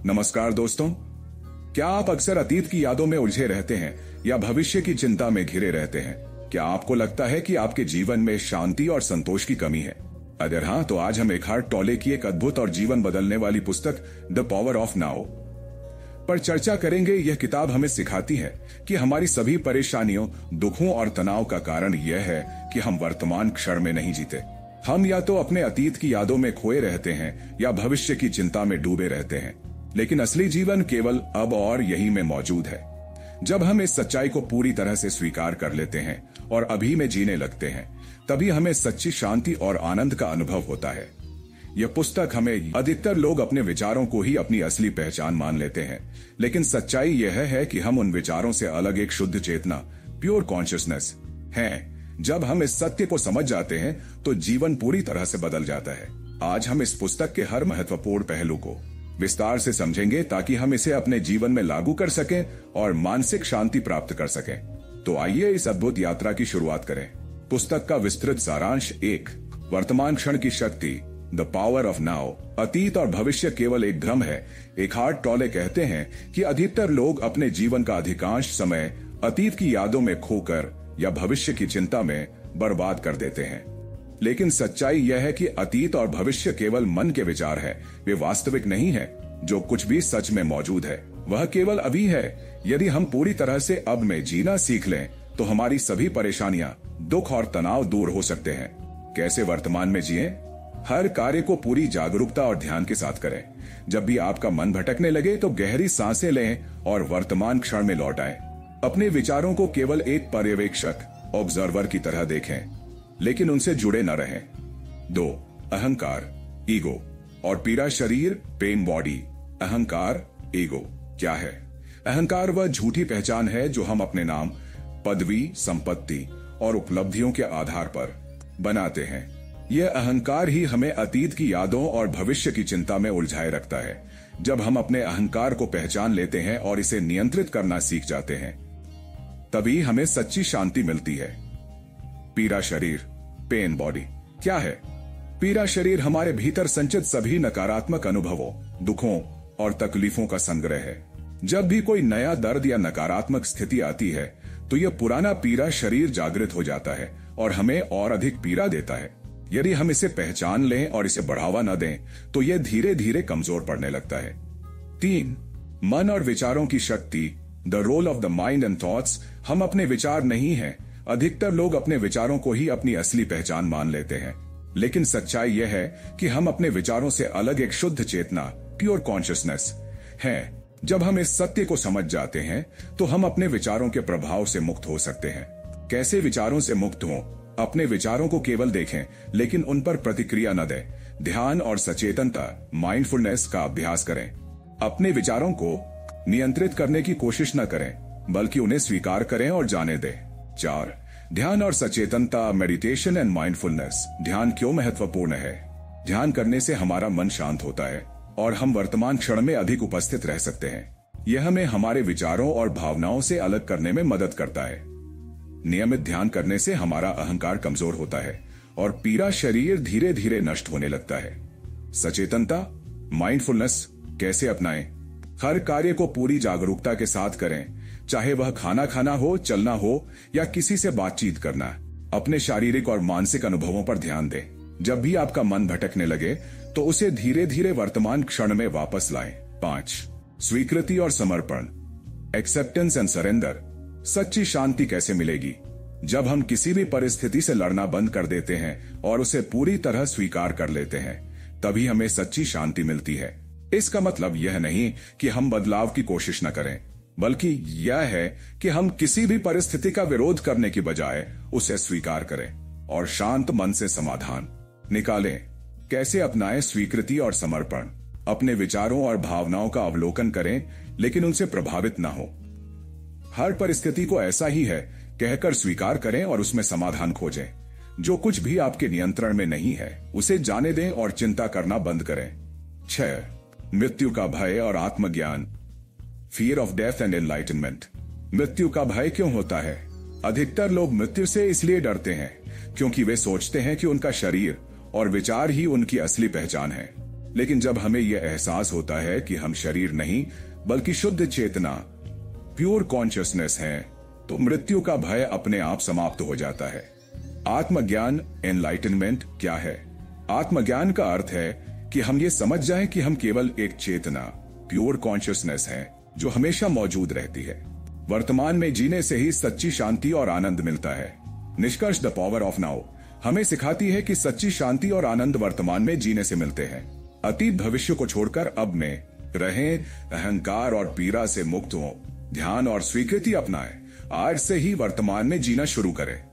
नमस्कार दोस्तों, क्या आप अक्सर अतीत की यादों में उलझे रहते हैं या भविष्य की चिंता में घिरे रहते हैं? क्या आपको लगता है कि आपके जीवन में शांति और संतोष की कमी है? अगर हाँ, तो आज हम एकहार्ट टोले की एक अद्भुत और जीवन बदलने वाली पुस्तक द पावर ऑफ नाउ पर चर्चा करेंगे। यह किताब हमें सिखाती है कि हमारी सभी परेशानियों, दुखों और तनाव का कारण यह है कि हम वर्तमान क्षण में नहीं जीते। हम या तो अपने अतीत की यादों में खोए रहते हैं या भविष्य की चिंता में डूबे रहते हैं, लेकिन असली जीवन केवल अब और यहीं में मौजूद है। जब हम इस सच्चाई को पूरी तरह से स्वीकार कर लेते हैं और अभी में जीने लगते हैं, तभी हमें सच्ची शांति और आनंद का अनुभव होता है। यह पुस्तक हमें अधिकतर लोग अपने विचारों को ही अपनी असली पहचान मान लेते हैं, लेकिन सच्चाई यह है कि हम उन विचारों से अलग एक शुद्ध चेतना, प्योर कॉन्शियसनेस है। जब हम इस सत्य को समझ जाते हैं तो जीवन पूरी तरह से बदल जाता है। आज हम इस पुस्तक के हर महत्वपूर्ण पहलू को विस्तार से समझेंगे ताकि हम इसे अपने जीवन में लागू कर सकें और मानसिक शांति प्राप्त कर सकें। तो आइए इस अद्भुत यात्रा की शुरुआत करें। पुस्तक का विस्तृत सारांश 1, वर्तमान क्षण की शक्ति, द पावर ऑफ नाउ। अतीत और भविष्य केवल एक भ्रम है। एकहार्ट टोले कहते हैं कि अधिकतर लोग अपने जीवन का अधिकांश समय अतीत की यादों में खोकर या भविष्य की चिंता में बर्बाद कर देते हैं। लेकिन सच्चाई यह है कि अतीत और भविष्य केवल मन के विचार है, वे वास्तविक नहीं है। जो कुछ भी सच में मौजूद है वह केवल अभी है। यदि हम पूरी तरह से अब में जीना सीख लें तो हमारी सभी परेशानियां, दुख और तनाव दूर हो सकते हैं। कैसे वर्तमान में जिएं? हर कार्य को पूरी जागरूकता और ध्यान के साथ करें। जब भी आपका मन भटकने लगे तो गहरी सांसें लें और वर्तमान क्षण में लौट आएं। अपने विचारों को केवल एक पर्यवेक्षक, ऑब्जर्वर की तरह देखें, लेकिन उनसे जुड़े न रहें। 2, अहंकार, ईगो और पीड़ा शरीर, पेन बॉडी। अहंकार, ईगो क्या है? अहंकार वह झूठी पहचान है जो हम अपने नाम, पदवी, संपत्ति और उपलब्धियों के आधार पर बनाते हैं। यह अहंकार ही हमें अतीत की यादों और भविष्य की चिंता में उलझाए रखता है। जब हम अपने अहंकार को पहचान लेते हैं और इसे नियंत्रित करना सीख जाते हैं, तभी हमें सच्ची शांति मिलती है। पीड़ा शरीर, पेन बॉडी क्या है? पीड़ा शरीर हमारे भीतर संचित सभी नकारात्मक अनुभवों, दुखों और तकलीफों का संग्रह है। जब भी कोई नया दर्द या नकारात्मक स्थिति आती है तो यह पुराना पीड़ा शरीर जागृत हो जाता है और हमें और अधिक पीड़ा देता है। यदि हम इसे पहचान लें और इसे बढ़ावा न दें तो यह धीरे धीरे कमजोर पड़ने लगता है। 3, मन और विचारों की शक्ति, the role of the mind and thoughts. हम अपने विचार नहीं हैं। अधिकतर लोग अपने विचारों को ही अपनी असली पहचान मान लेते हैं, लेकिन सच्चाई यह है कि हम अपने विचारों से अलग एक शुद्ध चेतना, प्योर कॉन्शियसनेस है। जब हम इस सत्य को समझ जाते हैं तो हम अपने विचारों के प्रभाव से मुक्त हो सकते हैं। कैसे विचारों से मुक्त हों? अपने विचारों को केवल देखें, लेकिन उन पर प्रतिक्रिया न दें। ध्यान और सचेतनता, माइंडफुलनेस का अभ्यास करें। अपने विचारों को नियंत्रित करने की कोशिश न करें, बल्कि उन्हें स्वीकार करें और जाने दें। 4, ध्यान और सचेतनता, मेडिटेशन एंड माइंडफुलनेस। ध्यान क्यों महत्वपूर्ण है? ध्यान करने से हमारा मन शांत होता है और हम वर्तमान क्षण में अधिक उपस्थित रह सकते हैं। यह हमें हमारे विचारों और भावनाओं से अलग करने में मदद करता है। नियमित ध्यान करने से हमारा अहंकार कमजोर होता है और पीड़ा शरीर धीरे धीरे नष्ट होने लगता है। सचेतनता, माइंडफुलनेस कैसे अपनाएं? हर कार्य को पूरी जागरूकता के साथ करें, चाहे वह खाना खाना हो, चलना हो या किसी से बातचीत करना। अपने शारीरिक और मानसिक अनुभवों पर ध्यान दें। जब भी आपका मन भटकने लगे तो उसे धीरे धीरे वर्तमान क्षण में वापस लाएं। 5, स्वीकृति और समर्पण, एक्सेप्टेंस एंड सरेंडर। सच्ची शांति कैसे मिलेगी? जब हम किसी भी परिस्थिति से लड़ना बंद कर देते हैं और उसे पूरी तरह स्वीकार कर लेते हैं, तभी हमें सच्ची शांति मिलती है। इसका मतलब यह नहीं कि हम बदलाव की कोशिश न करें, बल्कि यह है कि हम किसी भी परिस्थिति का विरोध करने की बजाय उसे स्वीकार करें और शांत मन से समाधान निकालें। कैसे अपनाएं स्वीकृति और समर्पण? अपने विचारों और भावनाओं का अवलोकन करें, लेकिन उनसे प्रभावित न हो। हर परिस्थिति को ऐसा ही है कहकर स्वीकार करें और उसमें समाधान खोजें। जो कुछ भी आपके नियंत्रण में नहीं है उसे जाने दें और चिंता करना बंद करें। 6, मृत्यु का भय और आत्मज्ञान, fear of death and enlightenment. मृत्यु का भय क्यों होता है? अधिकतर लोग मृत्यु से इसलिए डरते हैं क्योंकि वे सोचते हैं कि उनका शरीर और विचार ही उनकी असली पहचान है। लेकिन जब हमें यह एहसास होता है कि हम शरीर नहीं बल्कि शुद्ध चेतना, प्योर कॉन्शियसनेस है, तो मृत्यु का भय अपने आप समाप्त हो जाता है। आत्मज्ञान, एनलाइटनमेंट क्या है? आत्मज्ञान का अर्थ है कि हम ये समझ जाएं कि हम केवल एक चेतना, प्योर कॉन्शियसनेस है जो हमेशा मौजूद रहती है। वर्तमान में जीने से ही सच्ची शांति और आनंद मिलता है। निष्कर्ष, द पावर ऑफ नाउ हमें सिखाती है कि सच्ची शांति और आनंद वर्तमान में जीने से मिलते हैं। अतीत भविष्य को छोड़कर अब में रहें, अहंकार और पीड़ा से मुक्त हो, ध्यान और स्वीकृति अपनाएं। आज से ही वर्तमान में जीना शुरू करें।